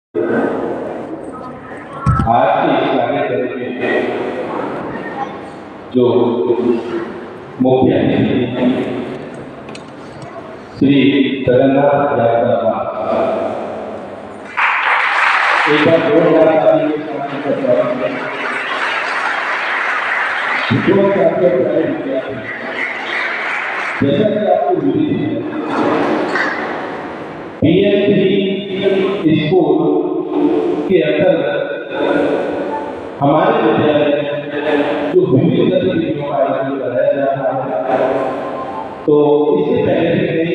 आज के इस कार्यक्रम में जो मुख्य अतिथि हैं श्री जगन्नाथ यात्रा एक बार 2000 के सामने का स्वागत है। जैसा कि आपको मिली है PM3 स्कूल के अंतर्गत हमारे विद्यालय में जो विभिन्न गतिविधियों का आयोजन कराया जा रहा है, तो इससे पहले भी कई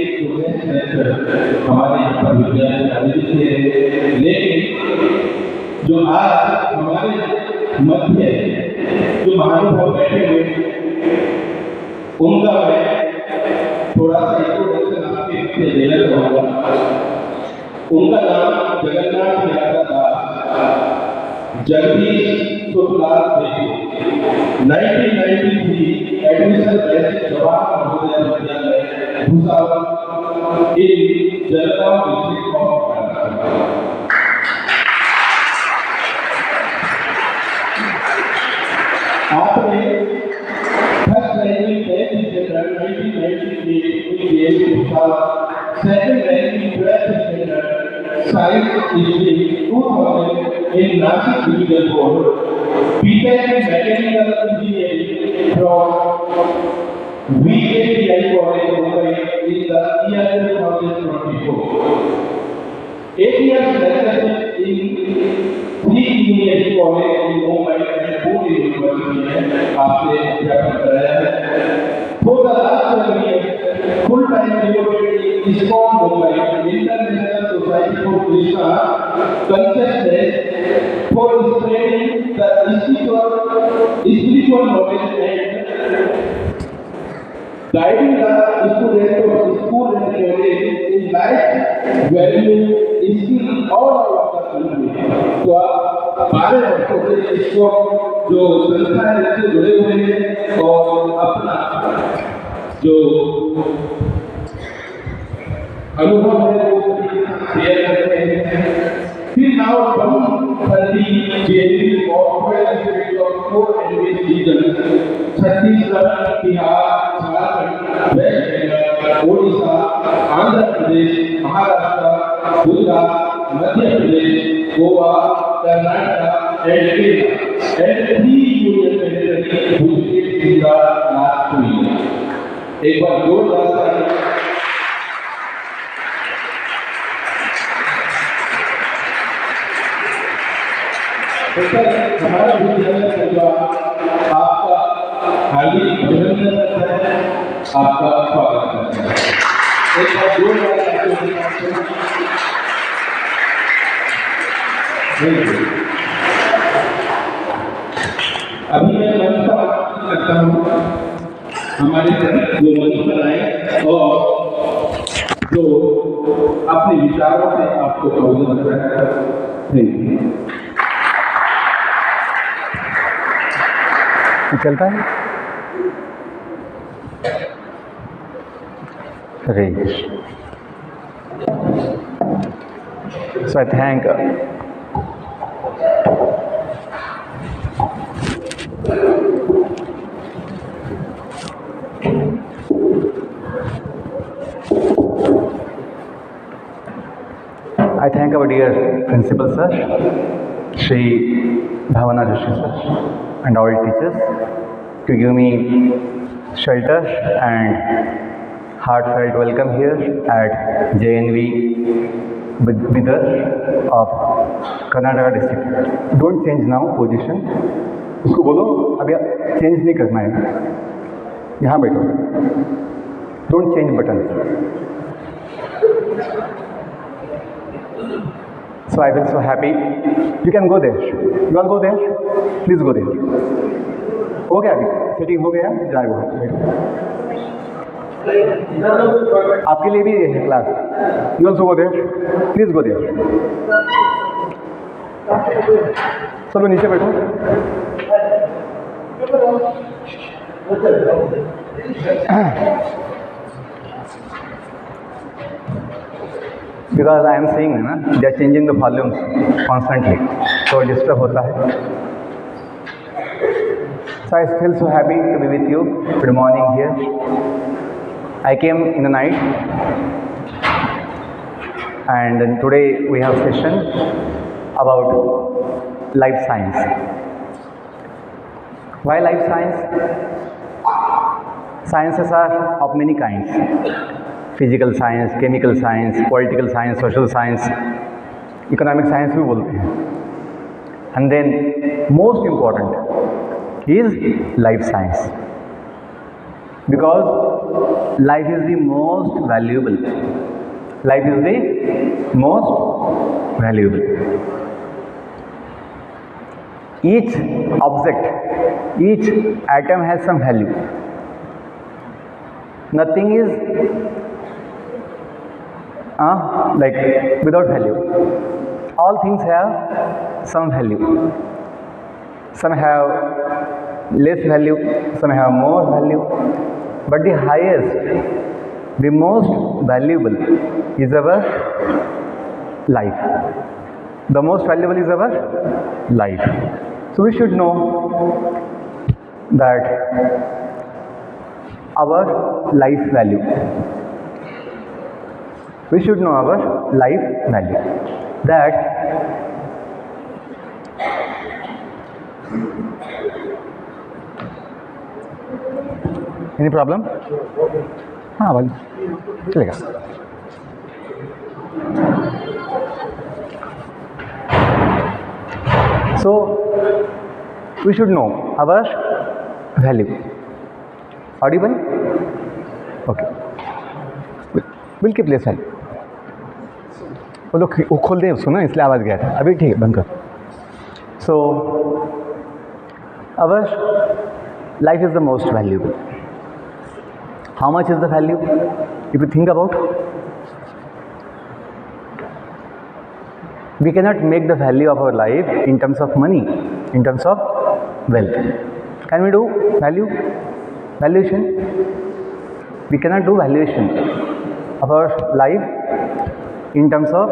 हमारे यहाँ पर विद्यालय में आयोजित किए, लेकिन जो आज हमारे मध्य जो महानुभाव बैठे हुए उनका मैं थोड़ा सा इंट्रोडक्शन आपके देना चाहूँगा। उनका नाम जगन्नाथ यात्रा जगदीश सुखलाल देव, 1993 एडमिशन बैच जवाहर महोदय विद्यालय भुसावल इन जलगांव डिस्ट्रिक्ट ऑफ कर्नाटक। आपने first ranking 1993 in Bhusawal, second ranking 12th standard science engineering 2000 in Nashik Division Board, BTech in Mechanical Engineering from VATI College, Mumbai in the year 2024. 8 years lectureship in 3 engineering college in Mumbai and Pune University में आपने अध्यापन कराया है। For the last 12 years, full time devoted in ISKCON Mumbai, International Society for Krishna Consciousness, for spreading the spiritual knowledge and guiding the students of school and college in life value skill all over the country। तो आप 12 वर्षों से इसको जो संस्था है इससे जुड़े हुए हैं और अपना जो अनुभव है वो शेयर करते हैं। फिर नाउ हम 30 January of 4 regions, Chhattisgarh, Bihar, Jharkhand, west Bengal, Odisha, Andhra Pradesh, Maharashtra, Gujarat, Madhya Pradesh, Goa, Karnataka and Kerala and 3 union territory हुई इन द लास्ट 2 years। एक बार जोरदार हमारा विद्यालय परिवार आपका हार्दिक अभिनंदन करता है, आपका स्वागत करता है। एक बार जोरदार अभी मैं मंच पर करता हूँ हमारे जो मंच पर आए और जो अपने विचारों से आपको अवगत कराएगा। चलता है Great. So I thank our dear principal sir, Shri Bhavana Joshi sir, and all teachers to give me shelter and heartfelt welcome here at JNV Bidar of Karnataka district. Don't change now position. उसको बोलो अभी change नहीं करना है, यहाँ बैठो. Don't change buttons. So I feel so happy. You can go there. You all go there. Please go there. हो गया अभी सेटिंग हो गया, जाए वो आपके लिए भी है class. You also go there. Please go there. चलो नीचे बैठो. बिकॉज आई एम सीइंग ना they are changing the volumes constantly, तो डिस्टर्ब होता है. So I feel so happy to be with you. Good morning here. I came in the night, and then today we have a session about life science. Why life science? Sciences are of many kinds: physical science, chemical science, political science, social science, economic science भी बोलते हैं. And then most important is life science, because life is the most valuable. Life is the most valuable. Each object, each atom has some value. Nothing is like without value. All things have some value. Some have less value, some have more value, but the highest, the most valuable is our life. The most valuable is our life. So we should know that our life value. We should know our life value. That any problem? हाँ भाई चलेगा. So we should know our value. Audible? Okay. We'll keep this value. वो लोग वो खोल दें उसको ना, इसलिए आवाज़ गया था. अभी ठीक है, बंद कर. So our life is the most valuable. How much is the value? If you think about, we cannot make the value of our life in terms of money, in terms of wealth. Can we do valuation? We cannot do valuation of our life in terms of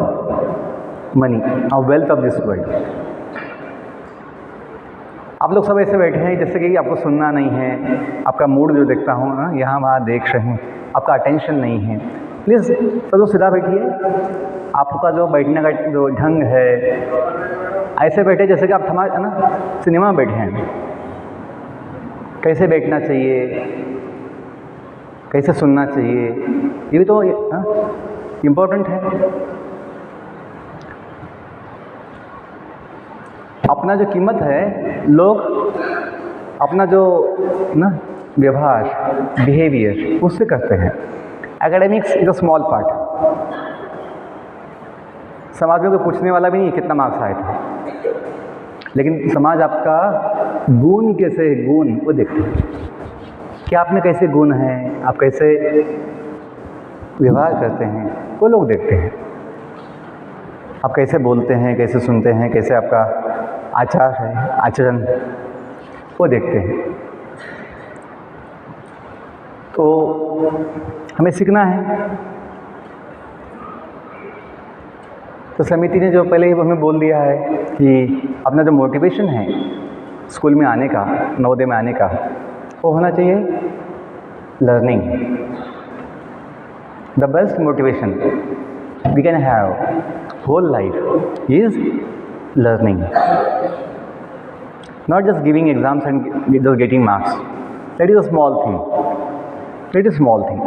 money or wealth of this world. आप लोग सब ऐसे बैठे हैं जैसे कि आपको सुनना नहीं है. आपका मूड जो देखता हूँ ना, यहाँ वहाँ देख रहे हैं, आपका अटेंशन नहीं है. प्लीज़ सब लोग सीधा बैठिए. आपका जो बैठने का जो ढंग है, ऐसे बैठे जैसे कि आप है ना सिनेमा में बैठे हैं. कैसे बैठना चाहिए, कैसे सुनना चाहिए, ये भी तो इम्पोर्टेंट है. अपना जो कीमत है, लोग अपना जो ना व्यवहार, बिहेवियर उससे करते हैं. Academics is a small part. समाज में कोई पूछने वाला भी नहीं कितना मार्क्स आए थे, लेकिन समाज आपका गुण कैसे है, गुण वो देखते हैं कि आप में कैसे गुण हैं, आप कैसे व्यवहार करते हैं, वो लोग देखते हैं. आप कैसे बोलते हैं, कैसे सुनते हैं, कैसे आपका आचार है, आचरण, वो देखते हैं. तो हमें सीखना है. तो समिति ने जो पहले ही हमें बोल दिया है कि अपना जो मोटिवेशन है स्कूल में आने का, नवोदय में आने का, वो होना चाहिए learning. The best motivation we can have whole life is learning, not just giving exams and just getting marks. That is a small thing. That is small thing.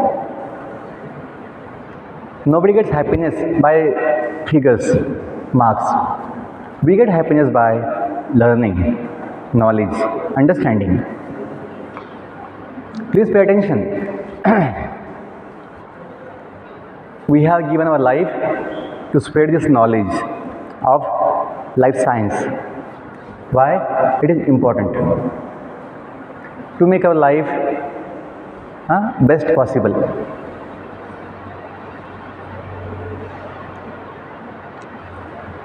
Nobody gets happiness by figures, marks. We get happiness by learning, knowledge, understanding. Please pay attention. We have given our life to spread this knowledge of life science. Why? It is important to make our life best possible.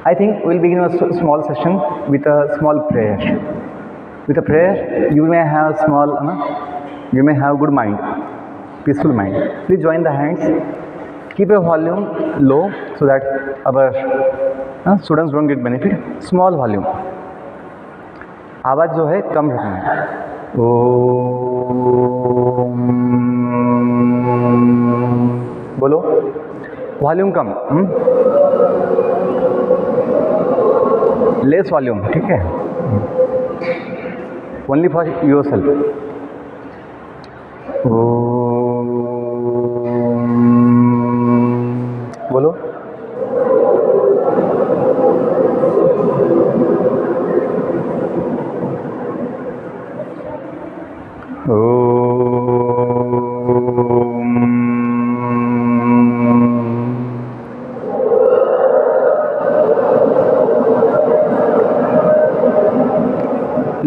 I think we'll begin a small session with a small prayer. With a prayer, you may have you may have good mind, peaceful mind. Please join the hands. keep your volume low so that our students don't get benefit. Small volume. आवाज़ जो है कम रखना है. ओम बोलो. Volume कम. Less volume. ठीक है. Only for yourself. बोलो.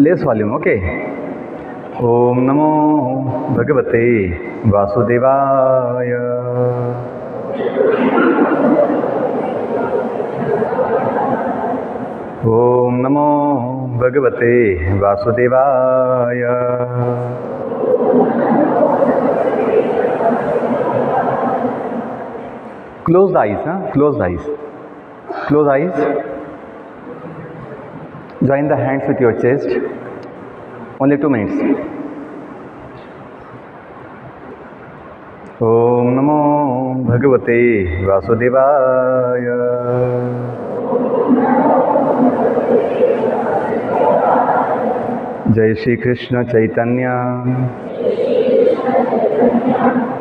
Less volume. ओके. ओम नमो भगवते वासुदेवाय. ओम नमो भगवते वासुदेवाय. Close the eyes. Close the eyes. Close eyes. Join the hands with your chest. Only 2 minutes. Om Namo Bhagavate Vasudevaya. Jai Shri Krishna Chaitanya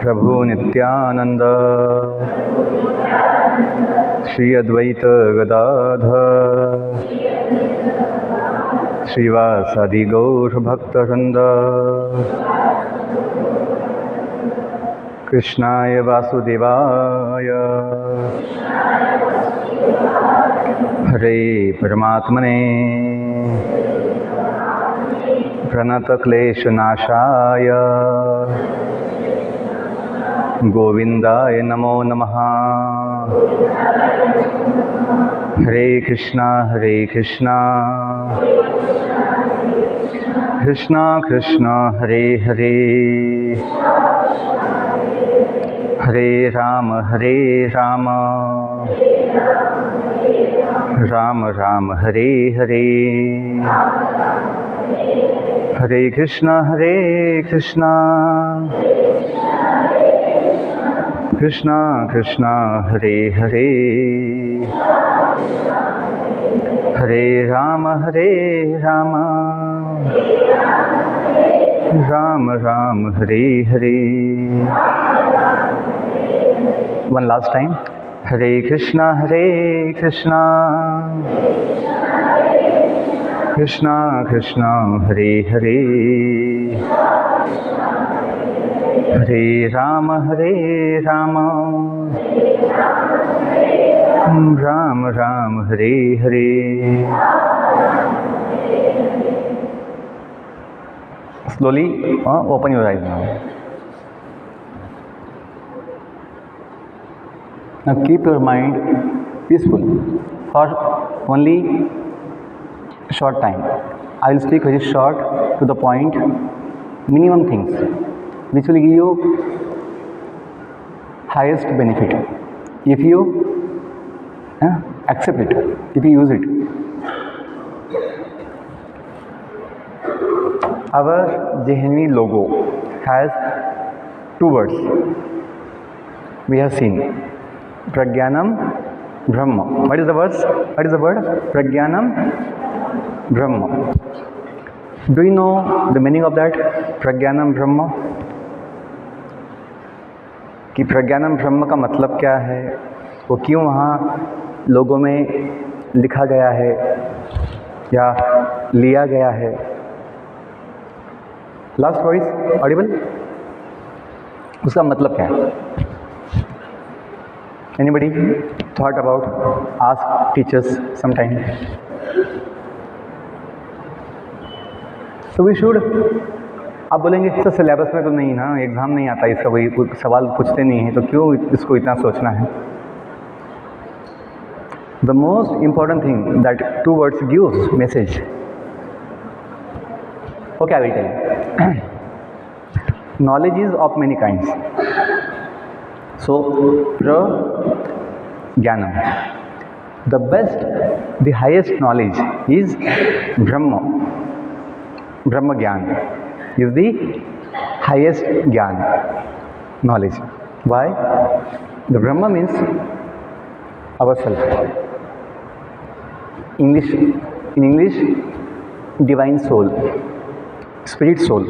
Prabhu Nityananda Shri Advaita Gadadhar Srivasadi Gaur Bhaktaranda Krishnaya Vasudevaya. Hare Paramatmane Pranata Klesha Nashaya Govindaya Namo Namaha. Hare Krishna Krishna Krishna Hare Hare Hare Rama Rama Rama Hare Hare. Hare Krishna Krishna Krishna Hare Hare. Hare Rama Rama Rama Hare Hare. One last time. Hare Krishna Krishna Krishna Hare Hare. Hare Rama Rama Rama Hare Hare. Slowly open your eyes now. Now keep your mind peaceful for only short time. I will speak very short, to the point, minimum things which will give you highest benefit if you accept it, if you use it. Our Jehani logo has 2 words. We have seen Pragyanam Brahma. What is the word? Pragyanam Brahma. Do you know the meaning of that? Pragyanam Brahma. कि प्रज्ञानम ब्रह्म का मतलब क्या है, वो क्यों वहाँ लोगों में लिखा गया है या लिया गया है. Last voice audible. उसका मतलब क्या है? Anybody thought about? Ask teachers sometime. So we should. आप बोलेंगे सर सिलेबस में तो नहीं ना, एग्ज़ाम नहीं आता इसका, कोई सवाल पूछते नहीं है, तो क्यों इसको इतना सोचना है? The most important thing that 2 words gives message. Okay, I will tell you. Knowledge is of many kinds. So, Jnanam. The best, the highest knowledge is Brahma. Brahma Gyan is the highest Gyan knowledge. Why? The Brahma means ourself. In English, divine soul, spirit soul.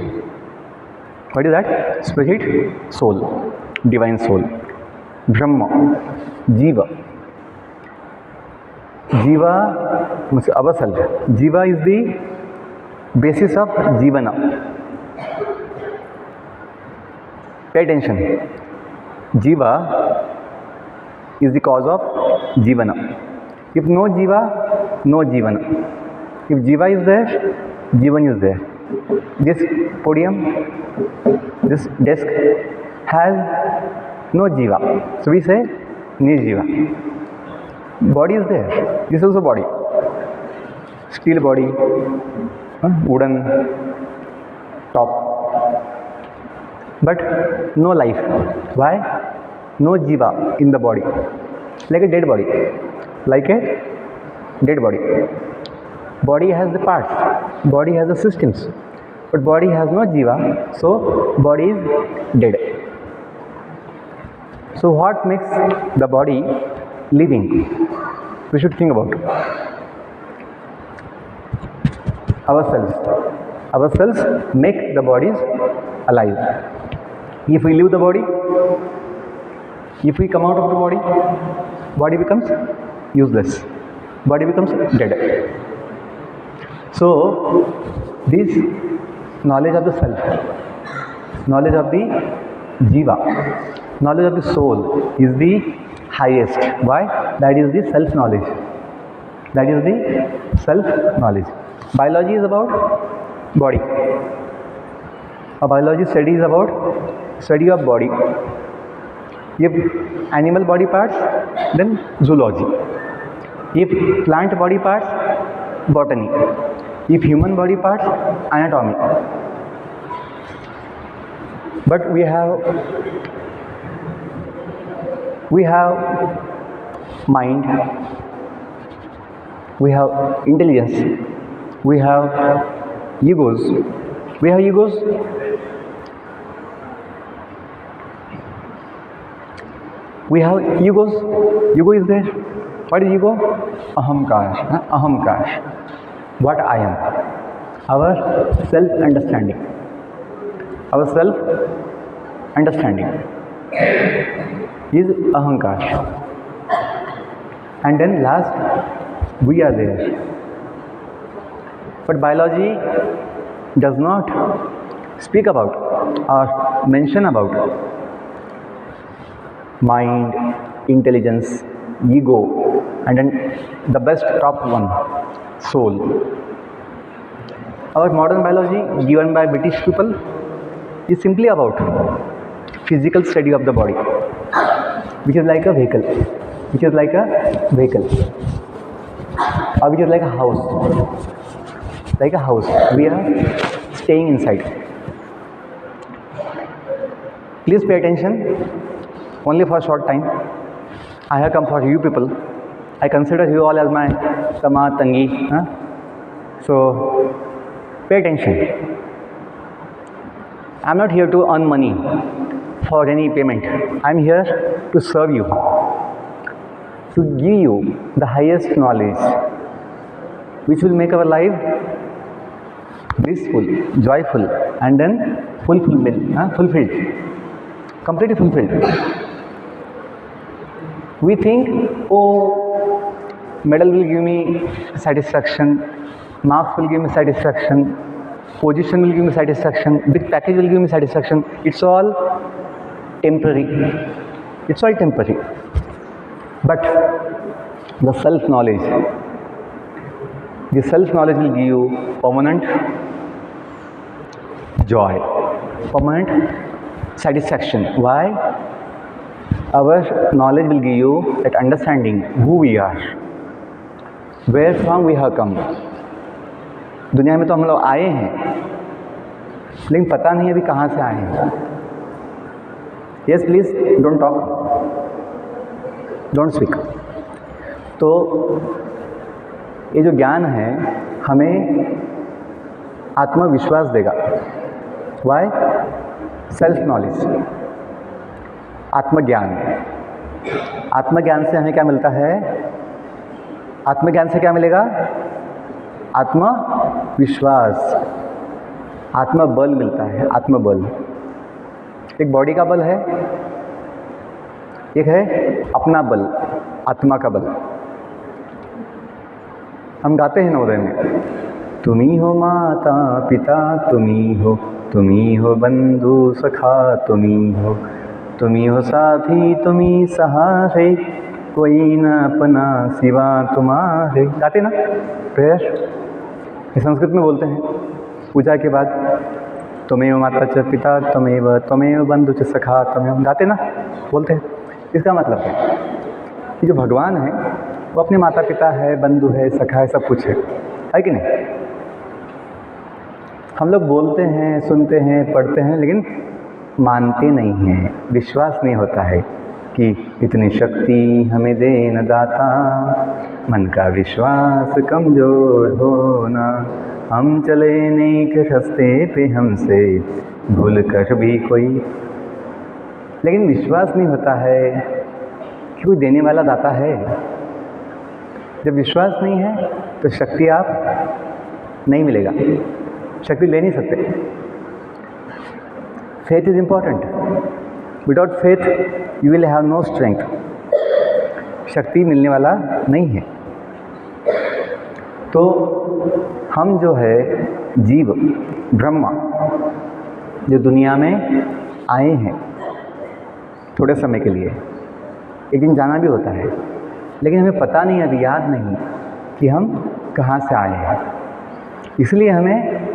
What is that? Spirit soul, divine soul. Brahma, Jiva. Jiva means ourself. Jiva is the basis of Jivana. Pay attention. Jiva is the cause of Jivana. If no Jiva, no Jivana. If Jiva is there, Jivan is there. This podium, this desk has no Jiva. So we say Nirjiva. Body is there. This is also body. Steel body, wooden top. But no life. Why? No Jiva in the body. Like a dead body. Like a dead body. Body has the parts. Body has the systems. But body has no Jiva. So body is dead. So what makes the body living? We should think about ourselves. Ourselves make the bodies alive. If we leave the body, if we come out of the body, body becomes useless. Body becomes dead. So this knowledge of the self, knowledge of the Jiva, knowledge of the soul is the highest. Why? That is the self-knowledge. That is the self-knowledge. Biology is about body. A biology study is about study of body. If animal body parts, then zoology. If plant body parts, botany. If human body parts, anatomy. But we have mind, we have intelligence, we have egos. We have egos. We have egos. Ego is there. What is ego? Ahamkash. Ahamkash. What I am. Our self-understanding. Our self-understanding is ahamkash. And then last, we are there. But biology does not speak about or mention about mind, intelligence, ego, and then the best top one, soul. Our modern biology given by British people is simply about physical study of the body, which is like a vehicle, or which is like a house. We are staying inside. Please pay attention. Only for a short time. I have come for you people. I consider you all as my Tama, Tangi. So pay attention. I am not here to earn money for any payment. I am here to serve you, to give you the highest knowledge, which will make our life blissful, joyful, and then fulfilled, completely fulfilled. We think, oh, medal will give me satisfaction, marks will give me satisfaction, position will give me satisfaction, big package will give me satisfaction. It's all temporary. But the self-knowledge will give you permanent joy, permanent satisfaction. Why? Our knowledge will give you that understanding who we are, where from we have come. दुनिया में तो हम लोग आए हैं, लेकिन पता नहीं अभी कहाँ से आए हैं. Yes please, don't talk, don't speak. तो ये जो ज्ञान है हमें आत्मविश्वास देगा। वाई? सेल्फ नॉलेज, आत्मज्ञान। आत्मज्ञान से हमें क्या मिलता है? आत्मज्ञान से क्या मिलेगा? आत्मविश्वास, आत्मबल मिलता है। आत्मबल एक बॉडी का बल है, एक है अपना बल, आत्मा का बल। हम गाते हैं नवोदय में, तुम्ही हो माता पिता, तुम्ही हो बंधु सखा, तुम्ही हो साथी, तुम्ही सहारे, कोई न अपना सिवा तुम्हारे। गाते ना प्रेयर, ये संस्कृत में बोलते हैं पूजा के बाद, त्वमेव माता च पिता, त्वमेव बंधु च सखा, त्वमेव, गाते ना, बोलते हैं। इसका मतलब है कि जो भगवान है वो अपने माता पिता है, बंधु है, सखा है, सब कुछ है कि नहीं? हम लोग बोलते हैं, सुनते हैं, पढ़ते हैं, लेकिन मानते नहीं हैं, विश्वास नहीं होता है कि इतनी शक्ति हमें दे न दाता, मन का विश्वास कमज़ोर होना, हम चले नेक रास्ते पे, हमसे भूल कर भी कोई, लेकिन विश्वास नहीं होता है कि कोई देने वाला दाता है। जब विश्वास नहीं है तो शक्ति आप नहीं मिलेगा, शक्ति ले नहीं सकते। Faith is important, without faith you will have no strength. शक्ति मिलने वाला नहीं है। तो हम जो है जीव ब्रह्मा, जो दुनिया में आए हैं थोड़े समय के लिए, एक दिन जाना भी होता है, लेकिन हमें पता नहीं, अभी याद नहीं कि हम कहाँ से आए हैं। इसलिए हमें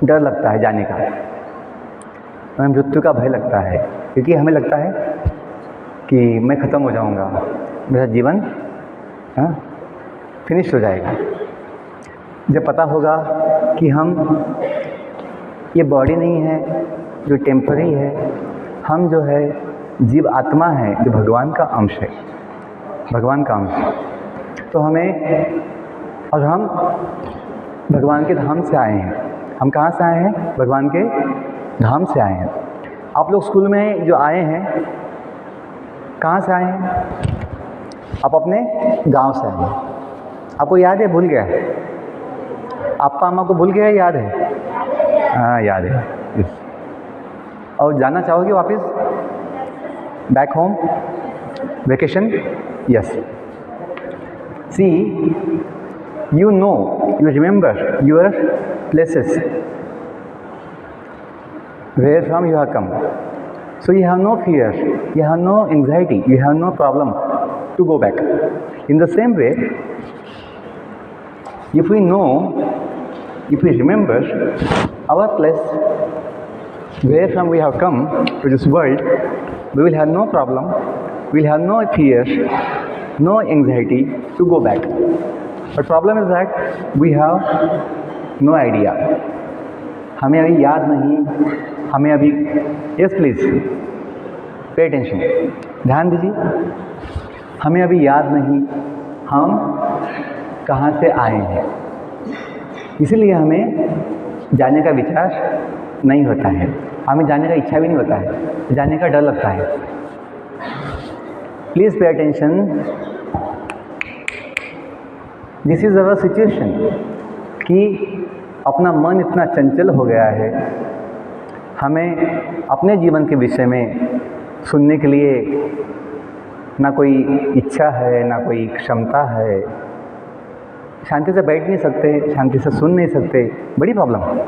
डर लगता है जाने का, हमें मृत्यु का भय लगता है, क्योंकि हमें लगता है कि मैं ख़त्म हो जाऊंगा, मेरा जीवन फिनिश हो जाएगा। जब पता होगा कि हम ये बॉडी नहीं है जो टेम्पररी है, हम जो है जीव आत्मा है जो भगवान का अंश है, भगवान का अंश। तो हमें, और हम भगवान के धाम से आए हैं। हम कहाँ से आए हैं? भगवान के धाम से आए हैं। आप लोग स्कूल में जो आए हैं, कहाँ से आए हैं? आप अपने गांव से आए हैं। आपको याद है? भूल गया है? आपका अम्मा को भूल गया है? याद है? हाँ याद है। और जाना चाहोगे वापस back home vacation? Yes. See, you know, you remember your places where from you have come, so you have no fear, you have no anxiety, you have no problem to go back. In the same way, if we know, if we remember our place where from we have come to this world, we will have no problem, we will have no fear, no anxiety to go back. But problem is that we have no idea. हमें अभी याद नहीं, हमें अभी, yes please, pay attention, ध्यान दीजिए। हमें अभी याद नहीं हम कहाँ से आए हैं, इसीलिए हमें जाने का विचार नहीं होता है, हमें जाने का इच्छा भी नहीं होता है, जाने का डर लगता है। Please pay attention, this is our situation कि अपना मन इतना चंचल हो गया है, हमें अपने जीवन के विषय में सुनने के लिए ना कोई इच्छा है, ना कोई क्षमता है, शांति से बैठ नहीं सकते, शांति से सुन नहीं सकते, बड़ी प्रॉब्लम है।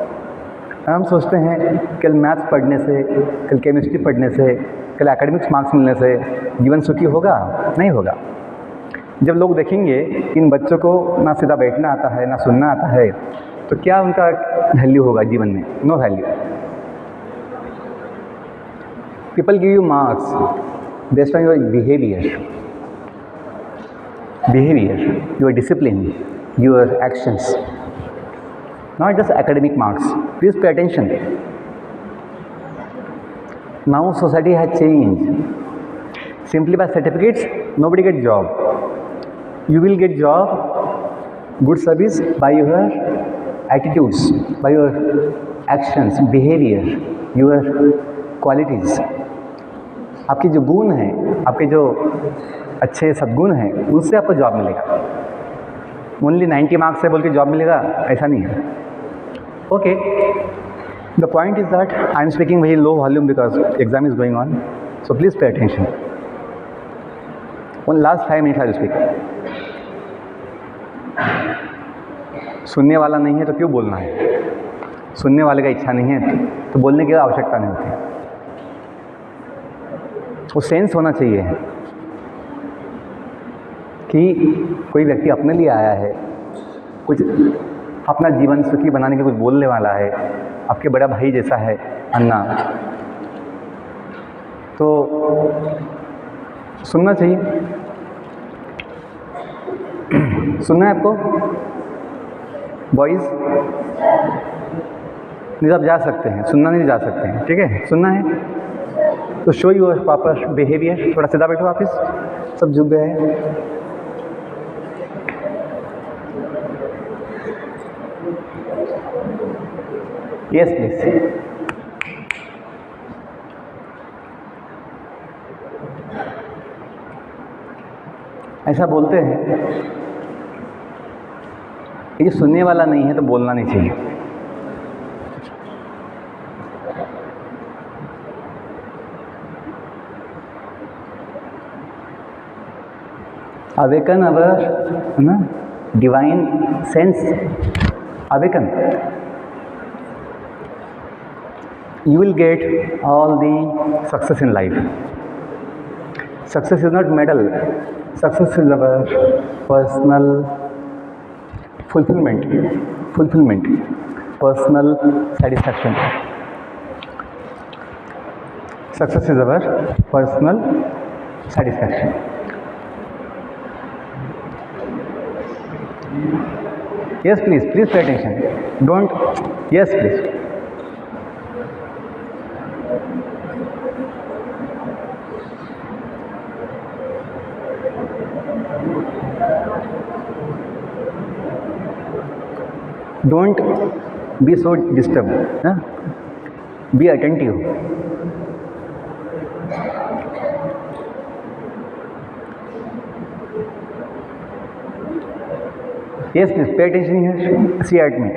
हम सोचते हैं कल मैथ्स पढ़ने से, कल केमिस्ट्री पढ़ने से, कल एकेडमिक्स मार्क्स मिलने से जीवन सुखी होगा, नहीं होगा। जब लोग देखेंगे कि इन बच्चों को ना सीधा बैठना आता है, ना सुनना आता है, तो क्या उनका वैल्यू होगा जीवन में? No value. People give you marks based on your behaviour, your discipline, your actions, not just academic marks. Please pay attention. Now society has changed. Simply by certificates, nobody gets job. You will get job, good service by your attitudes, by your actions, behavior, your qualities. आपकी जो गुण हैं, आपके जो अच्छे सद्गुण हैं, उनसे आपको जॉब मिलेगा. ओनली 90 मार्क्स से बोल के जॉब मिलेगा, ऐसा नहीं है. Okay, the point is that I am speaking very low volume because exam is going on, so please pay attention. One last 5 minute I will speak. सुनने वाला नहीं है तो क्यों बोलना है? सुनने वाले का इच्छा नहीं है तो बोलने की आवश्यकता नहीं होती. वो सेंस होना चाहिए कि कोई व्यक्ति अपने लिए आया है, कुछ अपना जीवन सुखी बनाने के कुछ बोलने वाला है, आपके बड़ा भाई जैसा है अन्ना, तो सुनना चाहिए. सुनना है आपको बॉयज़? नहीं, आप जा सकते हैं, सुनना नहीं जा सकते हैं, ठीक है. सुनना है तो शो यूर प्रॉपर बिहेवियर. थोड़ा सीधा बैठो वापिस, सब झुक गए हैं. Yes please. ऐसा बोलते हैं ये सुनने वाला नहीं है तो बोलना नहीं चाहिए. awaken our divine sense. Awaken. You will get all the success in life. Success is not medal. Success is our personal fulfillment, personal satisfaction. Success is our personal satisfaction. Yes, please pay attention. Don't. Yes, please. Don't be so disturbed. Be attentive. Yes, please pay attention here. See at me.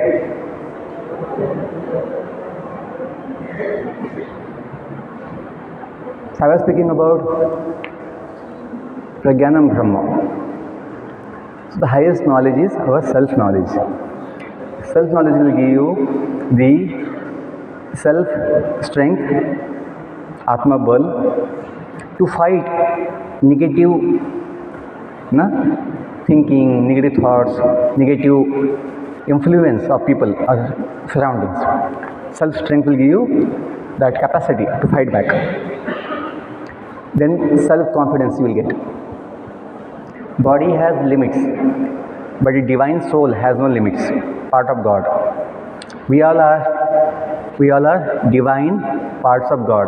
I was speaking about Pragyanam Brahma. So the highest knowledge is our self-knowledge. Self-knowledge will give you the self-strength, Atma Bal, to fight negative thinking, negative thoughts, negative influence of people or surroundings. Self-strength will give you that capacity to fight back. Then self-confidence you will get. Body has limits, but the divine soul has no limits. Part of God. We all are divine parts of God.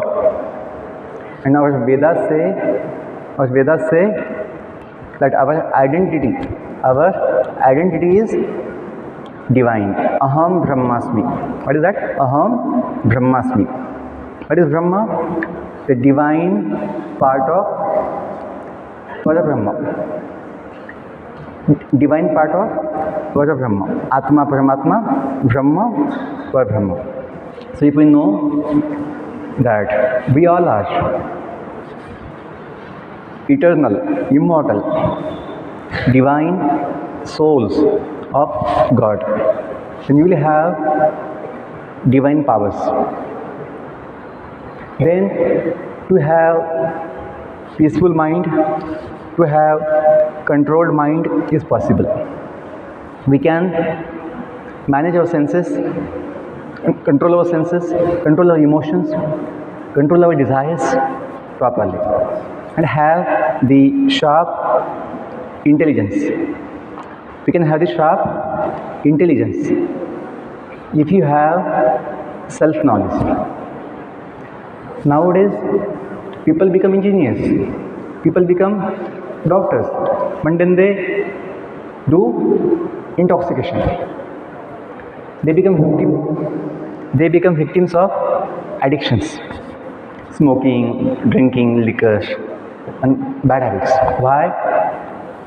And our Vedas say that our identity is divine. Aham Brahmasmi. What is that? Aham Brahmasmi. What is Brahma? The divine part of Brahma. Divine part of Brahma. Atma Paramatma, Brahma Brahma. So if we know that we all are eternal, immortal, divine souls of God, then you will have divine powers. Then to have peaceful mind, to have controlled mind is possible. We can manage our senses, control our senses, control our emotions, control our desires properly, and have the sharp intelligence. We can have the sharp intelligence if you have self-knowledge. Nowadays, people become engineers, people become doctors, but then they do intoxication. They become victims of addictions, smoking, drinking, liquor, and bad habits. Why?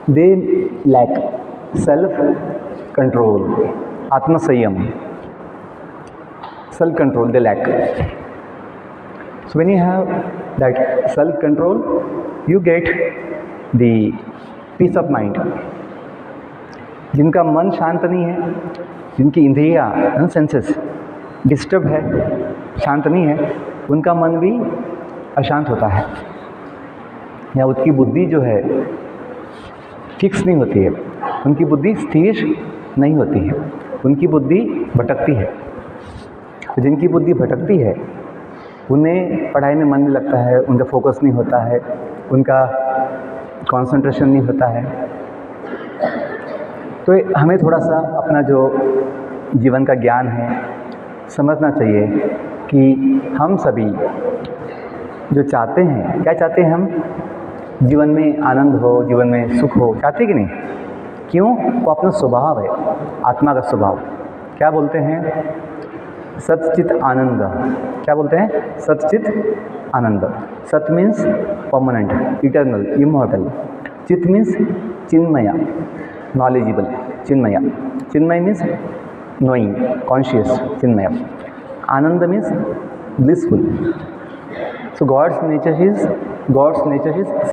They lack self-control, atma sanyam. Self-control they lack. So when you have that self-control, you get the peace of mind. जिनका मन शांत नहीं है, जिनकी इंद्रियां senses disturb है, शांत नहीं है, उनका मन भी अशांत होता है, या उसकी बुद्धि जो है फिक्स नहीं होती है, उनकी बुद्धि स्थिर नहीं होती है, उनकी बुद्धि भटकती है। तो जिनकी बुद्धि भटकती है उन्हें पढ़ाई में मन नहीं लगता है, उनका फोकस नहीं होता है, उनका कंसंट्रेशन नहीं होता है। तो हमें थोड़ा सा अपना जो जीवन का ज्ञान है समझना चाहिए कि हम सभी जो चाहते हैं, क्या चाहते हैं हम? जीवन में आनंद हो, जीवन में सुख हो, चाहते कि नहीं? क्यों? वो अपना स्वभाव है, आत्मा का स्वभाव। क्या बोलते हैं? सच्चित आनंद। क्या बोलते हैं? सच्चित आनंद। सत मीन्स परमानेंट, इटर्नल, इमॉर्टल। चित means Chinmaya, knowledgeable, chinmaya. Chinmaya means knowing, conscious, chinmaya. Ananda means blissful. So God's nature is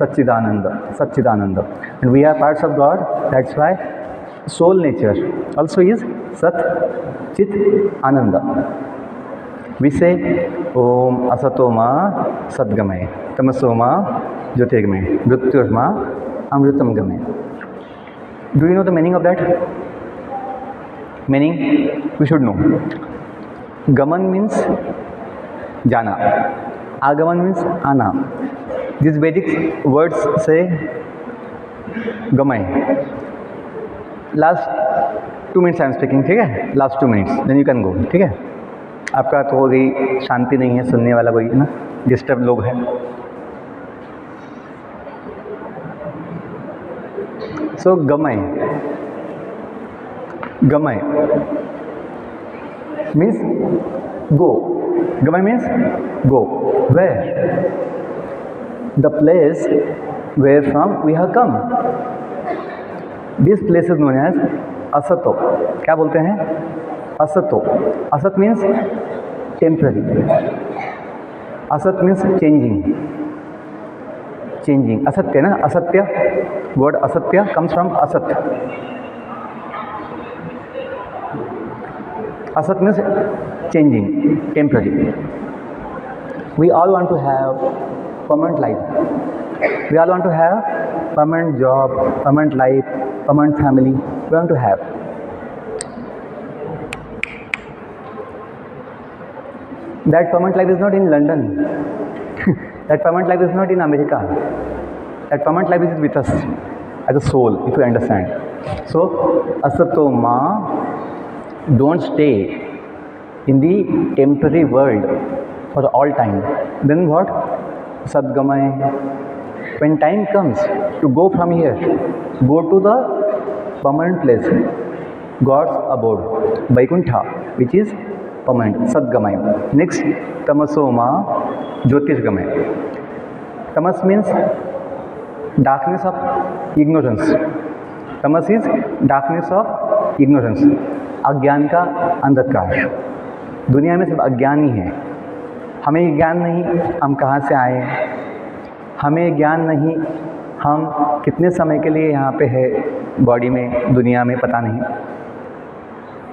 Satchidananda, Satchidananda, and we are parts of God. That's why soul nature also is Sat Chit Ananda. We say Om Asatoma Sadgamaya, Tamasoma Jyotirgamaya, Mrityurma Amritam Gamaya. Do you know the meaning of that? Meaning we should know. Gaman means jana. Agaman means ana. These Vedic words say gamay. Last 2 minutes I am speaking, ठीक है? Last 2 minutes, then you can go, ठीक है? आपका थोड़ी शांति नहीं है, सुनने वाला कोई है ना, डिस्टर्ब लोग हैं। So gamay means go. Gamay means go. Where? The place where from we have come. This place is known as asato. क्या बोलते हैं? Asato. Asat means temporary. Asat means changing. असत्य ना, असत्य, word asatya comes from asat. Asat means changing, temporary. We all want to have permanent life. We all want to have permanent job, permanent life, permanent family. We want to have. That permanent life is not in London. That permanent life is not in America. That permanent life is with us as a soul, if you understand. So, asatoma, don't stay in the temporary world for all time. Then what? Sadgamay. When time comes to go from here, go to the permanent place, God's abode, Vaikuntha, which is permanent, Sadgamay. Next, Tamasoma, Jyotirgamay. Tamas means darkness of ignorance. Tamas is darkness of ignorance. अज्ञान का अंधकार। दुनिया में सब अज्ञानी है। हमें ज्ञान नहीं हम कहाँ से आए, हमें ज्ञान नहीं हम कितने समय के लिए यहाँ पे है बॉडी में, दुनिया में पता नहीं,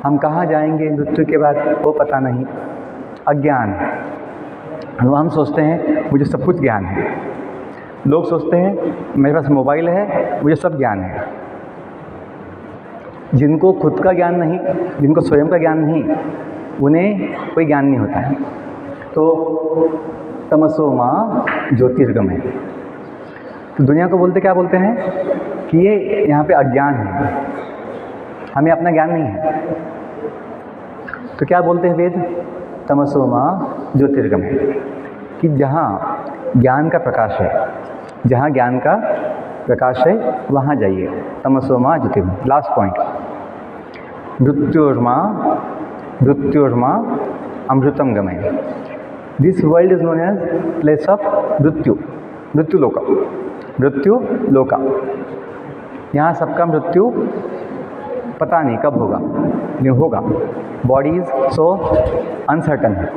हम कहाँ जाएंगे मृत्यु के बाद वो पता नहीं। अज्ञान। वो हम सोचते हैं मुझे सब कुछ ज्ञान है। लोग सोचते हैं मेरे पास मोबाइल है, मुझे सब ज्ञान है। जिनको खुद का ज्ञान नहीं, जिनको स्वयं का ज्ञान नहीं, उन्हें कोई ज्ञान नहीं होता है। तो तमसोमा ज्योतिर्गमय। तो दुनिया को बोलते क्या बोलते हैं कि ये यहाँ पे अज्ञान है, हमें अपना ज्ञान नहीं है। तो क्या बोलते हैं वेद? तमसोमा ज्योतिर्गमय। कि जहाँ ज्ञान का प्रकाश है, जहाँ ज्ञान का प्रकाश है वहाँ जाइए। तमसो मा ज्योतिर्गमय। लास्ट पॉइंट, मृत्योर्मा अमृतम गमय। This world is known as place of मृत्यु लोका। यहाँ सबका मृत्यु पता नहीं कब होगा, नहीं होगा। बॉडी इज सो अनसर्टन है।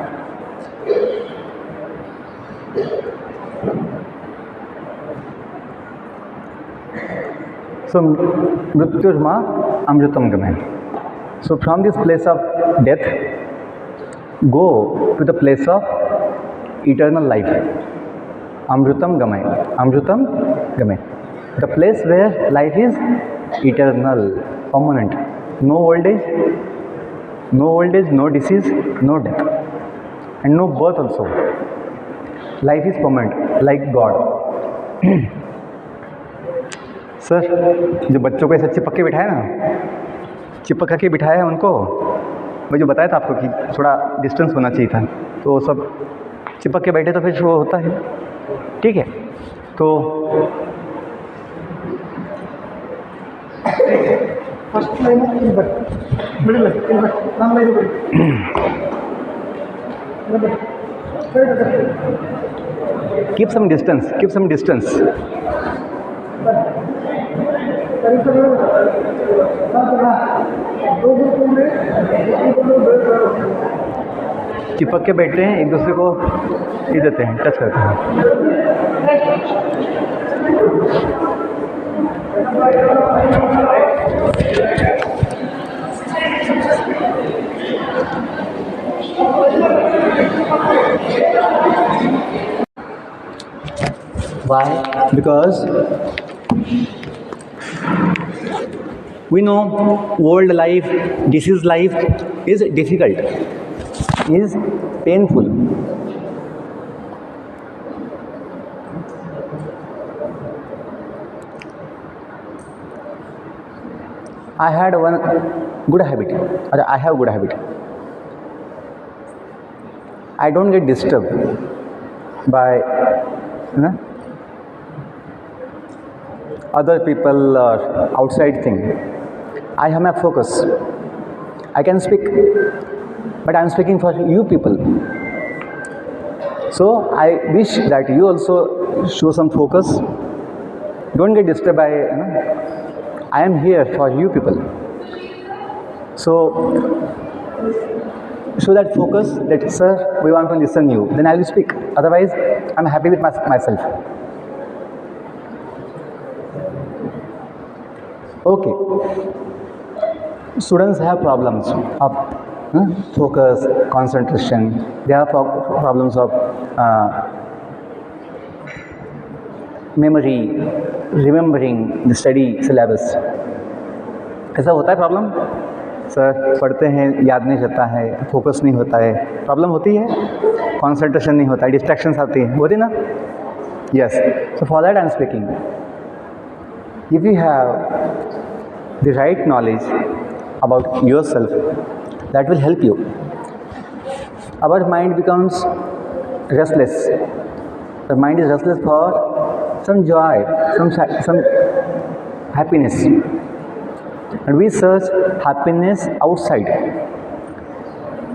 So, mrityurma amritam gamay. So, from this place of death, go to the place of eternal life. Amritam gamay. The place where life is eternal, permanent. No old age, no disease, no death, and no birth also. Life is permanent, like God. Sir, जो बच्चों को ऐसे चिपक के बिठाया ना, चिपक के बिठाया है उनको, मैं जो बताया था आपको कि थोड़ा डिस्टेंस होना चाहिए था, तो वो सब चिपक के बैठे तो फिर वो होता है, ठीक है। तो कीप सम डिस्टेंस। चिपक के बैठते हैं, एक दूसरे को ये देते हैं, टच करते हैं। Why? Because we know old life, disease life is difficult, is painful. I had one good habit, or I have good habit. I don't get disturbed by other people outside thing. I have my focus. I can speak, but I am speaking for you people. So I wish that you also show some focus. Don't get disturbed by, I am here for you people. So show that focus that, sir, we want to listen you. Then I will speak. Otherwise, I am happy with myself. Okay. Students have problems of focus, concentration. They have problems of memory, remembering the study syllabus. ऐसा होता है problem? Sir, पढ़ते हैं, याद नहीं रहता है, focus नहीं होता है, प्रॉब्लम होती है, कंसंट्रेशन नहीं होता है, डिस्ट्रैक्शंस आती हैं, होती ना? Yes. So for that I am speaking. If you have the right knowledge about yourself, that will help you. Our mind becomes restless. The mind is restless for some joy, some happiness. And we search happiness outside.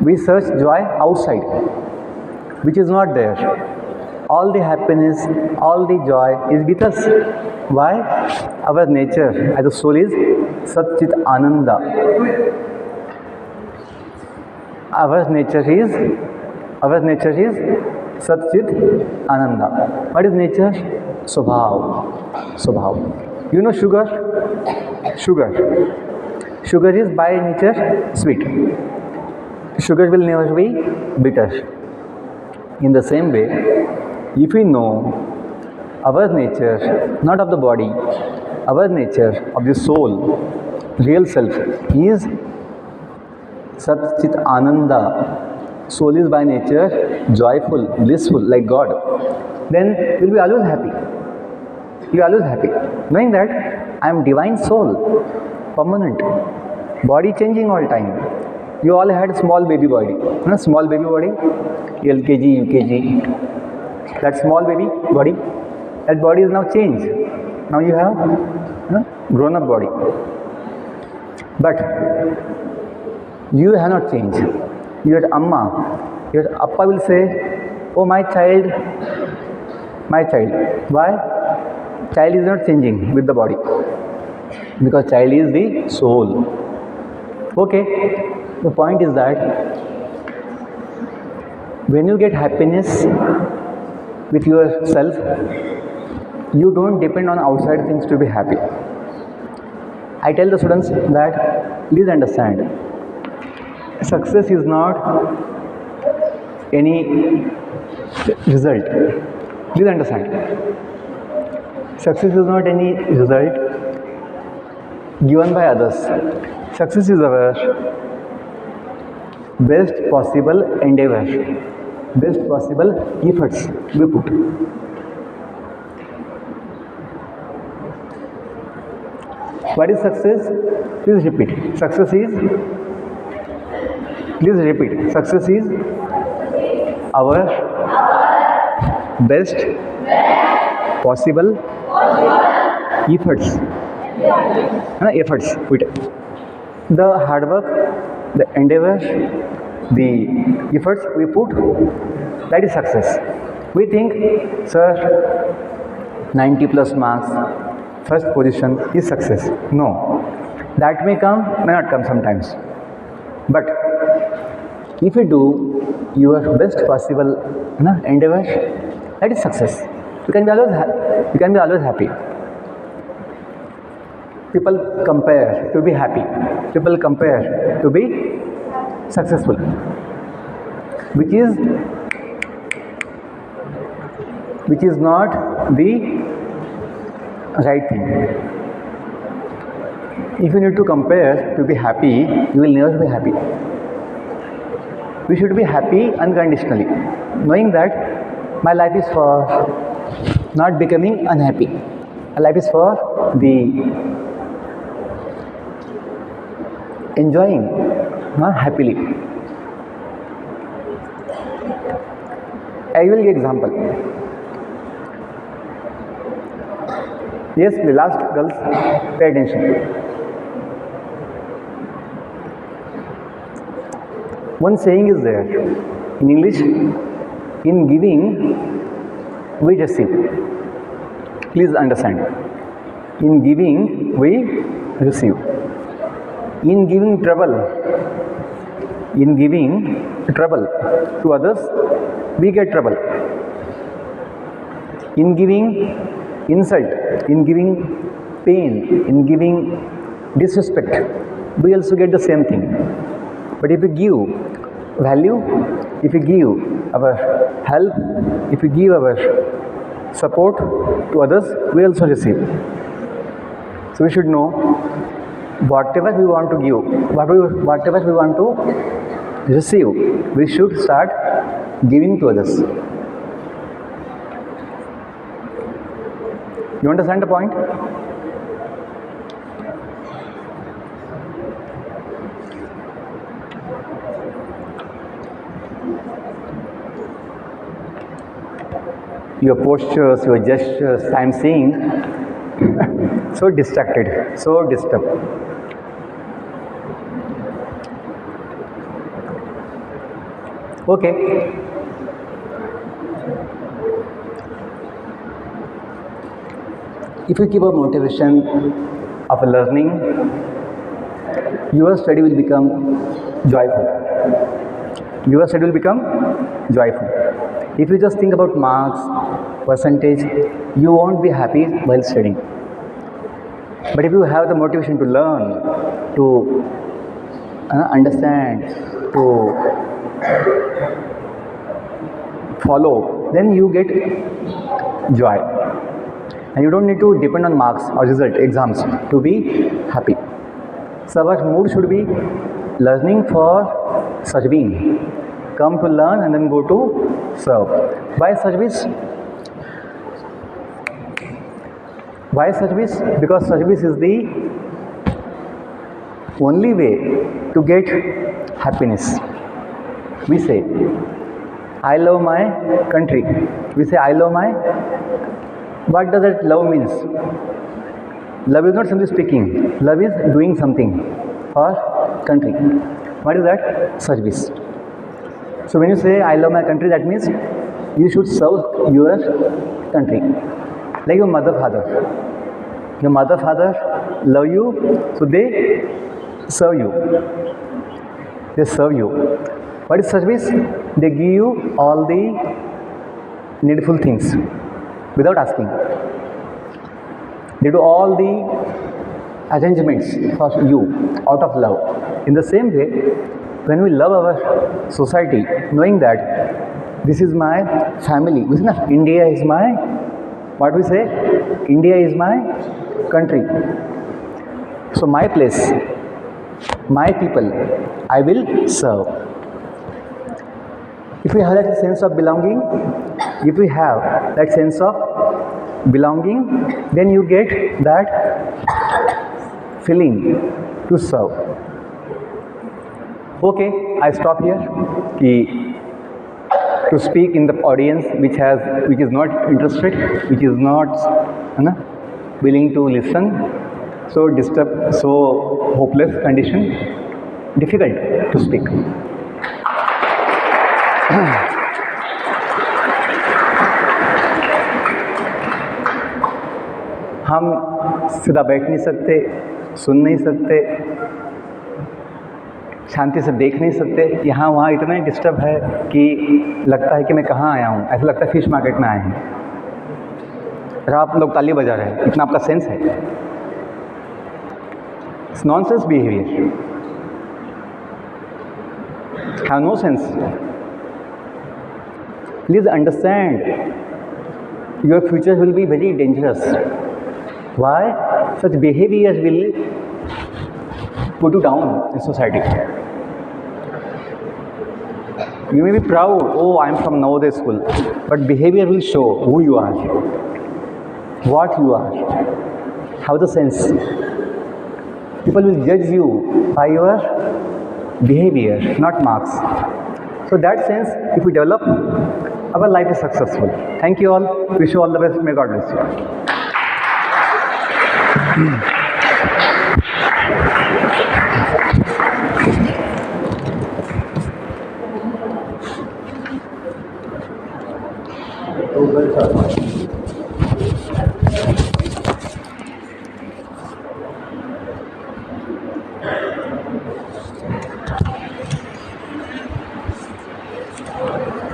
We search joy outside, which is not there. All the happiness, all the joy is with us. Why? Our nature as a soul is Sat Chit Ananda. Our nature is Sat Chit Ananda. What is nature? Swabhav. You know sugar? Sugar is by nature sweet. Sugar will never be bitter. In the same way, if we know our nature, not of the body, our nature of the soul, real self is Sat Chit Ananda. Soul is by nature joyful, blissful, like God. Then we will be always happy. You are always happy, knowing that I am divine soul, permanent, body changing all time. You all had small baby body, small baby body, LKG, UKG, that small baby body, that body is now changed. Now you have grown up body. But you have not changed. Your amma, your appa will say, oh my child. Why? Child is not changing with the body, because child is the soul. Okay, the point is that when you get happiness with yourself, you don't depend on outside things to be happy. I tell the students that please understand, success is not any result. Please understand, success is not any result given by others. Success is our best possible endeavor, best possible efforts we put. What is success? Please repeat. Success is, please repeat. Success is our best possible efforts. Efforts. The hard work, the endeavor, the efforts we put, that is success. We think, sir, 90 plus marks, first position is success. No, that may come, may not come sometimes. But if you do your best possible endeavor, that is success. You can be always happy. People compare to be happy. People compare to be successful, which is not the right thing. If you need to compare to be happy, you will never be happy. We should be happy unconditionally, knowing that my life is for not becoming unhappy. My life is for the enjoying happily. I will give example. Yes, the last girls, pay attention. One saying is there in English, in giving we receive. Please understand. In giving we receive. In giving trouble to others, we get trouble. In giving insult, in giving pain, in giving disrespect, we also get the same thing. But if we give value, if we give our help, if we give our support to others, we also receive. So we should know, whatever we want to give, whatever we want to receive, we should start giving to others. You understand the point? Your postures, your gestures, I am seeing so distracted, so disturbed. Okay. If you keep a motivation of learning, your study will become joyful. Your study will become joyful. If you just think about marks, percentage, you won't be happy while studying. But if you have the motivation to learn, to understand, to follow, then you get joy. And you don't need to depend on marks or result, exams to be happy. So our mood should be learning for serving. Come to learn and then go to serve. Why service? Why service? Because service is the only way to get happiness. We say I love my country. We say I love my. What does that love means? Love is not simply speaking. Love is doing something for country. What is that? Service. So when you say I love my country, that means you should serve your country. Like your mother, father. Your mother, father love you, so they serve you. They serve you. What is service? They give you all the needful things without asking. They do all the arrangements for you out of love. In the same way, when we love our society, knowing that this is my family, India is my, what we say? India is my country. So my place, my people, I will serve. If we have that sense of belonging, if we have that sense of belonging, then you get that feeling to serve. Okay, I stop here to speak in the audience which is not interested, which is not willing to listen. So disturbed, so hopeless condition, difficult to speak. हम सीधा बैठ नहीं सकते, सुन नहीं सकते, शांति से देख नहीं सकते. यहाँ वहाँ इतना ही डिस्टर्ब है कि लगता है कि मैं कहाँ आया हूँ. ऐसा लगता है फिश मार्केट में आए हैं. और आप लोग ताली बजा रहे हैं, इतना आपका सेंस है. It's nonsense behaviour, have no sense. Please understand, your future will be very dangerous. Why? Such behavior will put you down in society. You may be proud, oh, I am from Navodaya school, but behavior will show who you are, what you are, how the sense. People will judge you by your behavior, not marks. So that sense, if we develop, our life is successful. Thank you all. Wish you all the best. May God bless you. तो